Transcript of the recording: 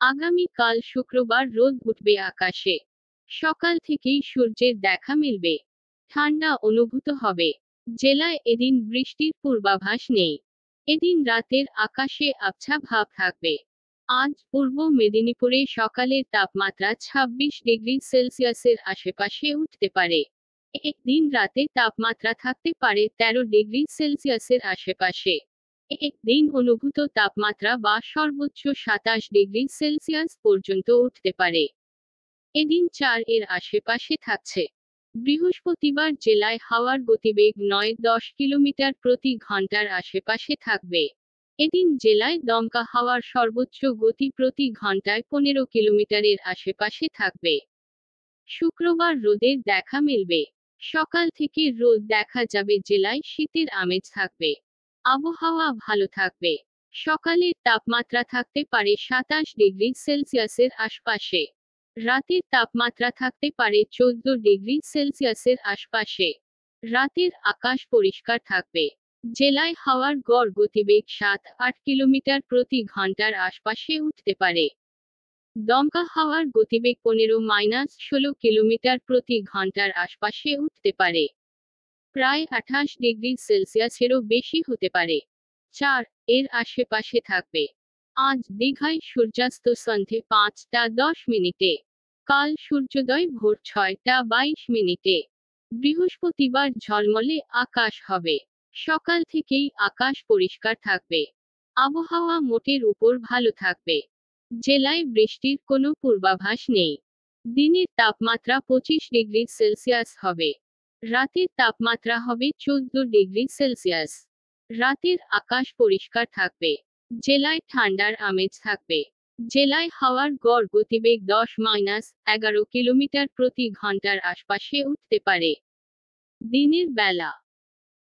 আগামীকাল শুক্রবার রোদ উঠবে আকাশে। সকাল থেকেই সূর্যের দেখা মিলবে। ঠান্ডা অনুভূত হবে। জেলায় এদিন বৃষ্টির পূর্বাভাস নেই। এদিন রাতের আকাশে আবছা ভাব থাকবে। আজ পূর্ব মেদিনীপুরে সকালের তাপমাত্রা 26 ডিগ্রি সেলসিয়াসের আশেপাশে উঠতে পারে। দিন রাতে তাপমাত্রা থাকতে পারে 13 ডিগ্রি সেলসিয়াসের আশেপাশে। দিন অনুভূত তাপমাত্রা বা সর্বোচ্চ 27 ডিগ্রি সেলসিয়াস পর্যন্ত উঠতে পারে। এদিন 4 এর আশেপাশে থাকছে। বৃহস্পতিবার জেলায় হাওয়ার গতিবেগ 9-10 কিলোমিটার প্রতি ঘন্টার আশেপাশে থাকবে। এদিন জেলায় দমকা হাওয়ার সর্বোচ্চ গতি প্রতি ঘন্টায় 15 কিলোমিটারের আশেপাশে থাকবে। শুক্রবার রোদের দেখা মিলবে। সকাল থেকে রোদ দেখা যাবে। জেলায় শীতের আমেজ থাকবে। আবহাওয়া ভালো থাকবে। সকালের তাপমাত্রা থাকতে পারে 27 ডিগ্রি সেলসিয়াসের আশপাশে। রাতের তাপমাত্রা থাকতে পারে 14 ডিগ্রি সেলসিয়াসের আশপাশে। রাতের আকাশ পরিষ্কার থাকবে। জেলায় হাওয়ার গড় গতিবেগ 7-8 কিলোমিটার প্রতি ঘন্টার আশপাশে উঠতে পারে। দমকা হাওয়ার গতিবেগ 15-16 কিলোমিটার প্রতি ঘন্টার আশপাশে উঠতে পারে। প্রায় 28 ডিগ্রি সেলসিয়াসেরও বেশি হতে পারে। 4 এর আশেপাশে থাকবে। আজ দীঘায় সূর্যাস্ত সন্ধে 5টা 10 মিনিটে। কাল সূর্যোদয় ভোর 6টা 22 মিনিটে। বৃহস্পতিবার ঝলমলে আকাশ হবে। সকাল থেকেই আকাশ পরিষ্কার থাকবে। আবহাওয়া মোটের উপর ভালো থাকবে। জেলায় বৃষ্টির কোনো পূর্বাভাস নেই। দিনের তাপমাত্রা 25 ডিগ্রি সেলসিয়াস হবে। রাতের তাপমাত্রা হবে 14 ডিগ্রি সেলসিয়াস। রাতের আকাশ পরিষ্কার থাকবে। জেলায় ঠান্ডার আমেজ থাকবে। জেলায় হাওয়ার গড় গতিবেগ 10-11 কিলোমিটার প্রতি ঘন্টার আশপাশে উঠতে পারে। দিনের বেলা